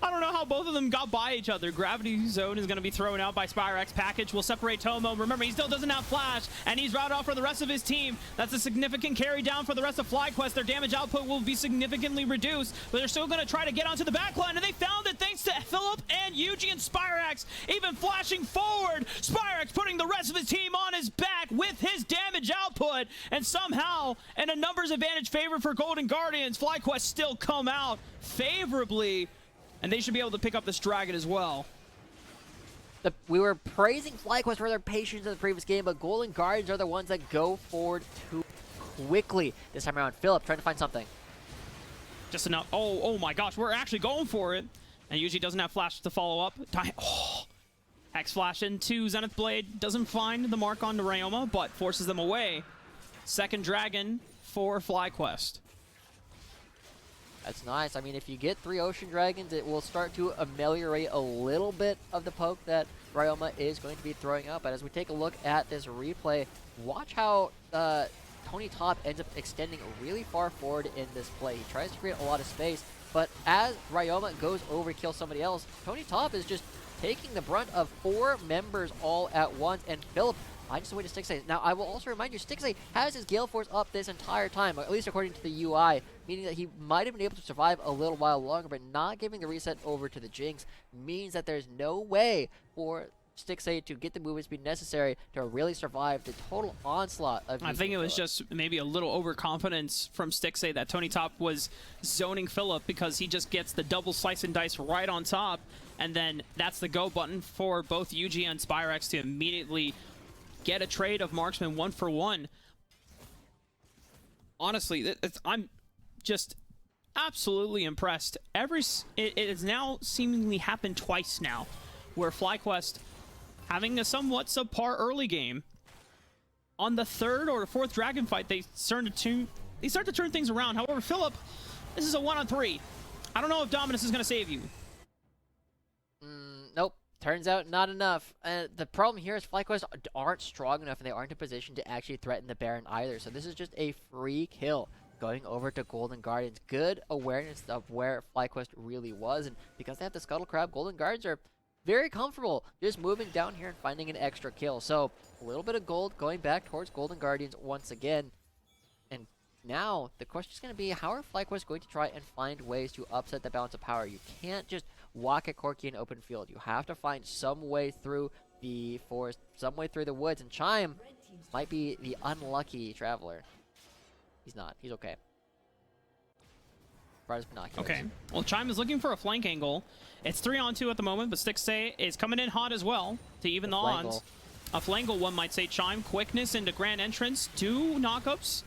[SPEAKER 3] I don't know how both of them got by each other. Gravity Zone is going to be thrown out by Spyrex. Package will separate Tomo. Remember, he still doesn't have flash, and he's routed off for the rest of his team. That's a significant carry down for the rest of FlyQuest. Their damage output will be significantly reduced, but they're still going to try to get onto the backline, and they found it thanks to Philip and Yuji and Spyrex even flashing forward. Spyrex putting the rest of his team on his back with his damage output, and somehow, in a numbers advantage favor for Golden Guardians, FlyQuest still come out favorably, and they should be able to pick up this dragon as well.
[SPEAKER 2] We were praising FlyQuest for their patience in the previous game, but Golden Guardians are the ones that go forward too quickly. This time around, Philip trying to find something.
[SPEAKER 3] Just enough. Oh my gosh, we're actually going for it. And usually doesn't have flash to follow up. Hex flash into Zenith Blade. Doesn't find the mark on Ryoma, but forces them away. Second dragon for FlyQuest.
[SPEAKER 2] That's nice. I mean, if you get 3 Ocean Dragons, it will start to ameliorate a little bit of the poke that Ryoma is going to be throwing up. But as we take a look at this replay, watch how Tony Top ends up extending really far forward in this play. He tries to create a lot of space, but as Ryoma goes over to kill somebody else, Tony Top is just taking the brunt of 4 members all at once, and Philip finds a way to Styxe. Now, I will also remind you, Styxe has his Gale Force up this entire time, at least according to the UI, meaning that he might have been able to survive a little while longer, but not giving the reset over to the Jinx means that there's no way for Styxe to get the movement speed necessary to really survive the total onslaught of
[SPEAKER 3] I think it was just maybe a little overconfidence from Styxe that Tony Top was zoning Philip, because he just gets the double slice and dice right on top, and then that's the go button for both Yuji and Spyrex to immediately get a trade of marksman 1-for-1. Honestly, I'm just absolutely impressed. It has now seemingly happened twice now, where FlyQuest, having a somewhat subpar early game, on the 3rd or 4th dragon fight, they start to turn things around. However, Philip, this is a 1-on-3. I don't know if Dominus is going to save you.
[SPEAKER 2] Nope. Turns out not enough. The problem here is FlyQuest aren't strong enough, and they aren't in position to actually threaten the Baron either. So this is just a free kill going over to Golden Guardians. Good awareness of where FlyQuest really was, and because they have the Scuttle Crab, Golden Guardians are very comfortable just moving down here and finding an extra kill. So a little bit of gold going back towards Golden Guardians once again. And now the question is going to be, how are FlyQuest going to try and find ways to upset the balance of power? You can't just walk at Corki in open field. You have to find some way through the forest, some way through the woods, and Chime might be the unlucky traveler. He's not. He's okay. Brought his binoculars.
[SPEAKER 3] Okay. Well, Chime is looking for a flank angle. It's 3-on-2 at the moment, but Styxe is coming in hot as well to even the odds. A flangle, one might say. Chime, quickness into Grand Entrance, 2 knockups.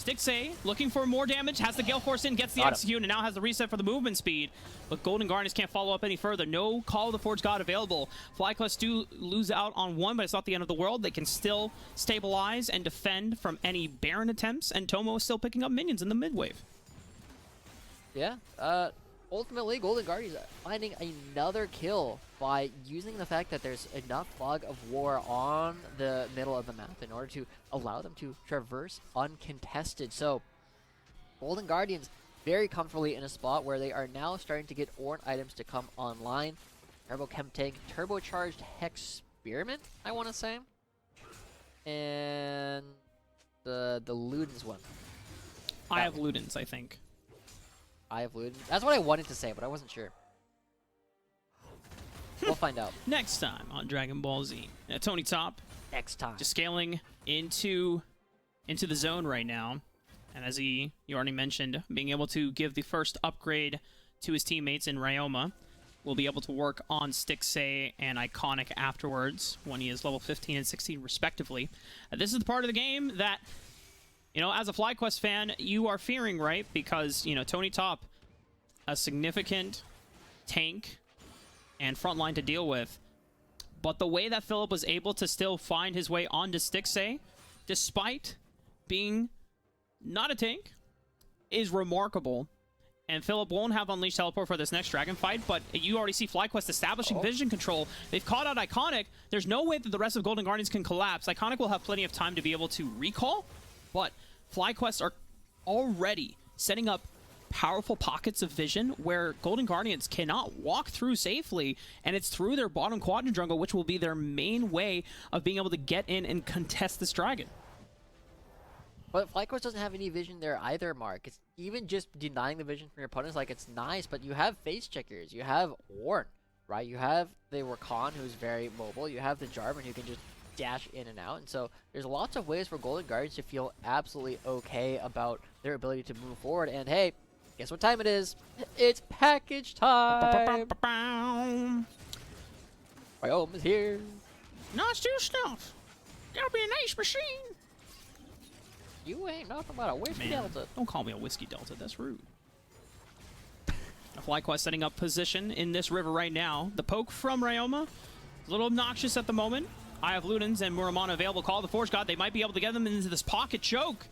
[SPEAKER 3] Stixxay looking for more damage, has the Gale Force in, gets the execute, and now has the reset for the movement speed. But Golden Guardians can't follow up any further. No Call of the Forge God available. FlyQuest do lose out on one, but it's not the end of the world. They can still stabilize and defend from any Baron attempts, and Tomo is still picking up minions in the mid wave.
[SPEAKER 2] Yeah, ultimately, Golden Guardians finding another kill by using the fact that there's enough fog of war on the middle of the map in order to allow them to traverse uncontested. So, Golden Guardians very comfortably in a spot where they are now starting to get Ornn items to come online. Turbo Chem Tank, Turbocharged Hex Spearmint, I want to say. And the Ludens one.
[SPEAKER 3] I have Ludens, I think.
[SPEAKER 2] I have Ludens. That's what I wanted to say, but I wasn't sure. We'll find out.
[SPEAKER 3] Next time on Dragon Ball Z. Tony Top.
[SPEAKER 2] Next time.
[SPEAKER 3] Just scaling into the zone right now. And as you already mentioned, being able to give the first upgrade to his teammates in Ryoma. Will be able to work on Stixxay and Iconic afterwards when he is level 15 and 16 respectively. This is the part of the game that, you know, as a FlyQuest fan, you are fearing, right? Because, you know, Tony Top, a significant tank and front line to deal with. But the way that Philip was able to still find his way onto Stixxay, despite being not a tank, is remarkable. And Philip won't have Unleashed Teleport for this next Dragon fight, but you already see FlyQuest establishing vision control. They've caught out Iconic. There's no way that the rest of Golden Guardians can collapse. Iconic will have plenty of time to be able to recall, but FlyQuest are already setting up powerful pockets of vision where Golden Guardians cannot walk through safely, and it's through their bottom quadrant jungle, which will be their main way of being able to get in and contest this dragon.
[SPEAKER 2] But FlyQuest doesn't have any vision there either, Mark. It's even just denying the vision from your opponents, like, it's nice, but you have face checkers, you have Ornn, right? You have the Rakan, who's very mobile, you have the Jarvan, who can just dash in and out, and so there's lots of ways for Golden Guardians to feel absolutely okay about their ability to move forward, and hey, guess what time it is? It's package time! Ryoma is here!
[SPEAKER 3] Not still stuff. That'll be a nice machine.
[SPEAKER 2] You ain't nothing but a whiskey delta.
[SPEAKER 3] Don't call me a whiskey delta. That's rude. FlyQuest setting up position in this river right now. The poke from Ryoma, a little obnoxious at the moment. I have Ludens and Muramana available. Call the Force God. They might be able to get them into this pocket choke.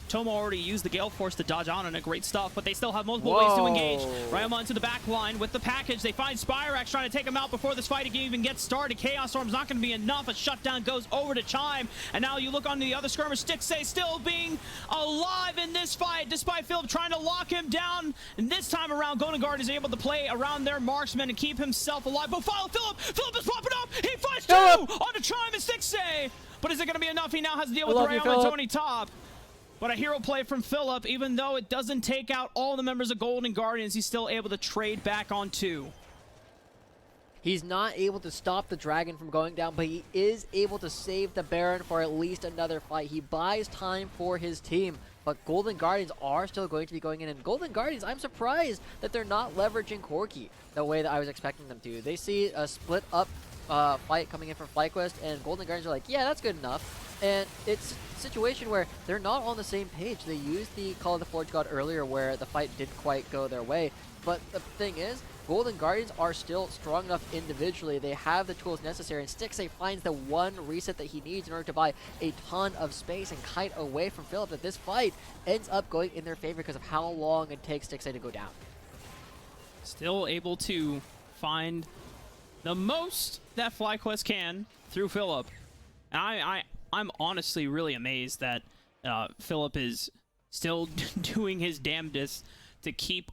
[SPEAKER 3] Tomo already used the Gale Force to dodge on and great stuff, but they still have multiple ways to engage. Ryoma into the back line with the package. They find Spyrax trying to take him out before this fight even gets started. Chaos Storm's not going to be enough. A shutdown goes over to Chime, and now you look on the other skirmish. Stixxay still being alive in this fight, despite Philip trying to lock him down. And this time around, Golden Guard is able to play around their marksman and keep himself alive. But follow Philip! Philip is popping up! He finds two onto Chime and Stixxay! But is it going to be enough? He now has to deal with Ryoma and Tony Top. But a hero play from Philip, even though it doesn't take out all the members of Golden Guardians, he's still able to trade back on two.
[SPEAKER 2] He's not able to stop the dragon from going down, but he is able to save the Baron for at least another fight. He buys time for his team, but Golden Guardians are still going to be going in. And Golden Guardians, I'm surprised that they're not leveraging Corki the way that I was expecting them to. They see a split up fight coming in from FlyQuest, and Golden Guardians are like, yeah, that's good enough. And it's a situation where they're not on the same page. They used the Call of the Forge God earlier where the fight didn't quite go their way. But the thing is, Golden Guardians are still strong enough individually. They have the tools necessary, and Stixxay finds the one reset that he needs in order to buy a ton of space and kite away from Philip. That this fight ends up going in their favor because of how long it takes Stixxay to go down.
[SPEAKER 3] Still able to find the most that FlyQuest can through Philip. And I'm honestly really amazed that Philip is still doing his damnedest to keep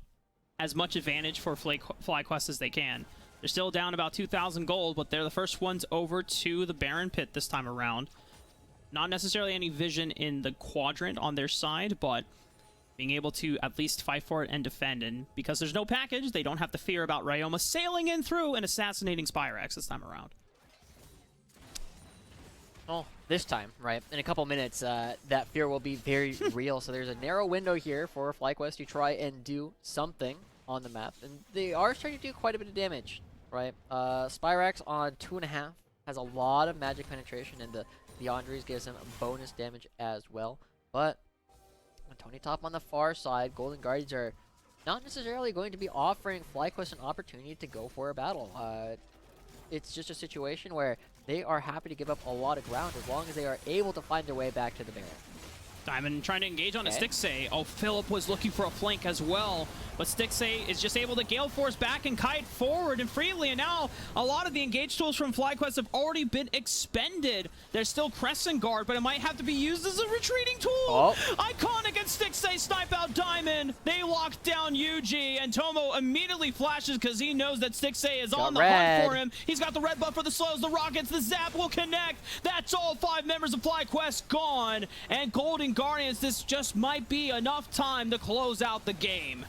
[SPEAKER 3] as much advantage for FlyQuest as they can. They're still down about 2,000 gold, but they're the first ones over to the Baron Pit this time around. Not necessarily any vision in the quadrant on their side, but being able to at least fight for it and defend. And because there's no package, they don't have to fear about Ryoma sailing in through and assassinating Spyrax this time around.
[SPEAKER 2] Well, this time, right, in a couple minutes, that fear will be very real. So there's a narrow window here for FlyQuest to try and do something on the map. And they are starting to do quite a bit of damage, right? Spyrax on 2.5 has a lot of magic penetration, and the Andres gives him bonus damage as well. But Tony Top on the far side. Golden Guardians are not necessarily going to be offering FlyQuest an opportunity to go for a battle. It's just a situation where they are happy to give up a lot of ground as long as they are able to find their way back to the barrel.
[SPEAKER 3] Diamond trying to engage on a Stixay. Oh, Philip was looking for a flank as well, but Stixay is just able to Gale Force back and kite forward and freely, and now a lot of the engage tools from FlyQuest have already been expended. There's still Crescent Guard, but it might have to be used as a retreating tool. Oh. Iconic and Stixay snipe out Diamond. They lock down Yuji, and Tomo immediately flashes because he knows that Stixay is on the hunt for him. He's got the red buff for the slows, the rockets, the zap will connect. That's all 5 members of FlyQuest gone, and Golden Guardians, this just might be enough time to close out the game.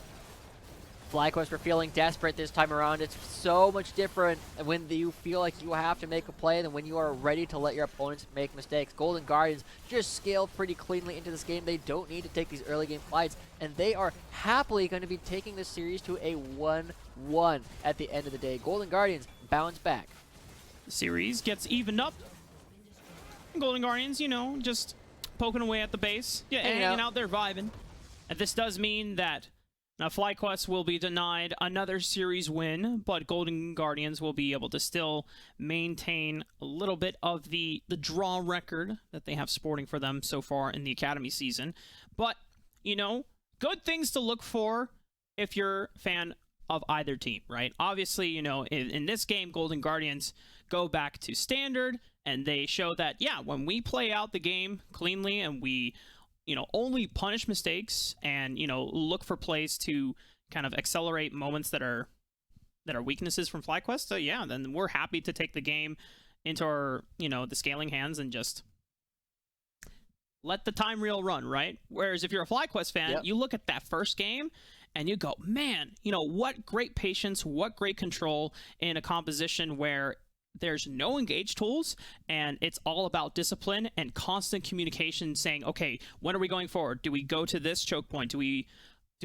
[SPEAKER 2] FlyQuest were feeling desperate this time around. It's so much different when you feel like you have to make a play than when you are ready to let your opponents make mistakes. Golden Guardians just scale pretty cleanly into this game. They don't need to take these early game fights, and they are happily going to be taking this series to a 1-1 at the end of the day. Golden Guardians bounce back.
[SPEAKER 3] The series gets evened up. Golden Guardians, you know, just poking away at the base. Yeah, hanging out there vibing. And this does mean that now FlyQuest will be denied another series win, but Golden Guardians will be able to still maintain a little bit of the draw record that they have sporting for them so far in the Academy season. But, you know, good things to look for if you're a fan of either team, right? Obviously, you know, in this game, Golden Guardians go back to standard, and they show that, yeah, when we play out the game cleanly and we, you know, only punish mistakes and, you know, look for plays to kind of accelerate moments that are weaknesses from FlyQuest, so yeah, then we're happy to take the game into our, you know, the scaling hands and just let the time reel run, right? Whereas if you're a FlyQuest fan, you look at that first game and you go, man, you know, what great patience, what great control in a composition where there's no engage tools, and it's all about discipline and constant communication saying, okay, when are we going forward? Do we go to this choke point? Do we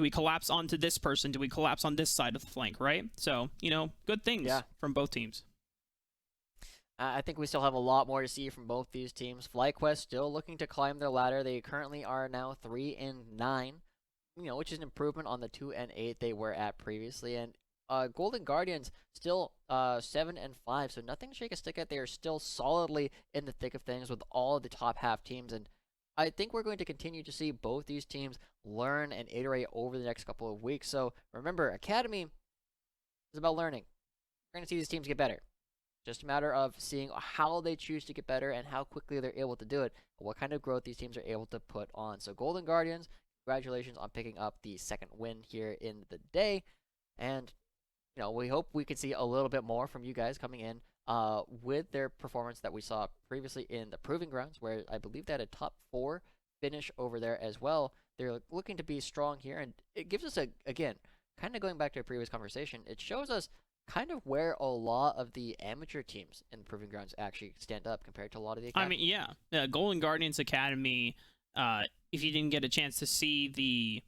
[SPEAKER 3] collapse onto this person? Do we collapse on this side of the flank, right? So, you know, good things from both teams.
[SPEAKER 2] I think we still have a lot more to see from both these teams. FlyQuest still looking to climb their ladder. They currently are now 3-9, you know, which is an improvement on the 2-8 they were at previously, and Golden Guardians still 7-5, so nothing to shake a stick at. They are still solidly in the thick of things with all of the top half teams, and I think we're going to continue to see both these teams learn and iterate over the next couple of weeks. So remember, Academy is about learning. We're going to see these teams get better. Just a matter of seeing how they choose to get better and how quickly they're able to do it, and what kind of growth these teams are able to put on. So Golden Guardians, congratulations on picking up the second win here in the day, and you know, we hope we can see a little bit more from you guys coming in with their performance that we saw previously in the Proving Grounds, where I believe they had a top 4 finish over there as well. They're looking to be strong here, and it gives us, again, kind of going back to a previous conversation, it shows us kind of where a lot of the amateur teams in the Proving Grounds actually stand up compared to a lot of the Academy.
[SPEAKER 3] I mean, yeah. Golden Guardians Academy, if you didn't get a chance to see the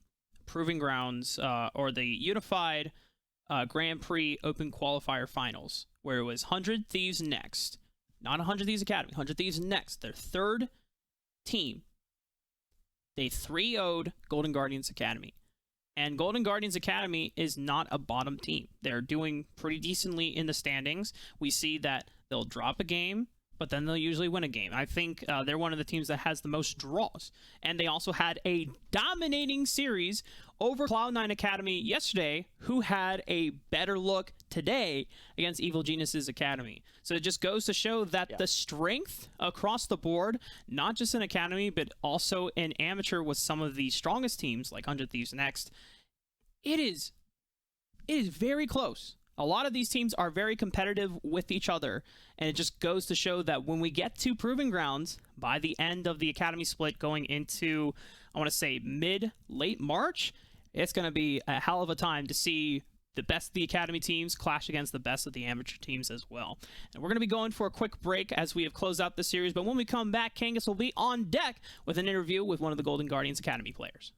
[SPEAKER 3] Proving Grounds or the Unified Grand Prix Open Qualifier Finals, where it was 100 Thieves Next. Not 100 Thieves Academy, 100 Thieves Next. Their third team. They 3-0'd Golden Guardians Academy. And Golden Guardians Academy is not a bottom team. They're doing pretty decently in the standings. We see that they'll drop a game, but then they'll usually win a game. I think they're one of the teams that has the most draws. And they also had a dominating series over Cloud9 Academy yesterday, who had a better look today against Evil Genius's Academy. So it just goes to show that the strength across the board, not just in Academy, but also in Amateur with some of the strongest teams, like 100 Thieves Next, it is very close. A lot of these teams are very competitive with each other, and it just goes to show that when we get to Proving Grounds, by the end of the Academy split going into, I want to say, late March, it's going to be a hell of a time to see the best of the Academy teams clash against the best of the amateur teams as well. And we're going to be going for a quick break as we have closed out the series, but when we come back, Kangas will be on deck with an interview with one of the Golden Guardians Academy players.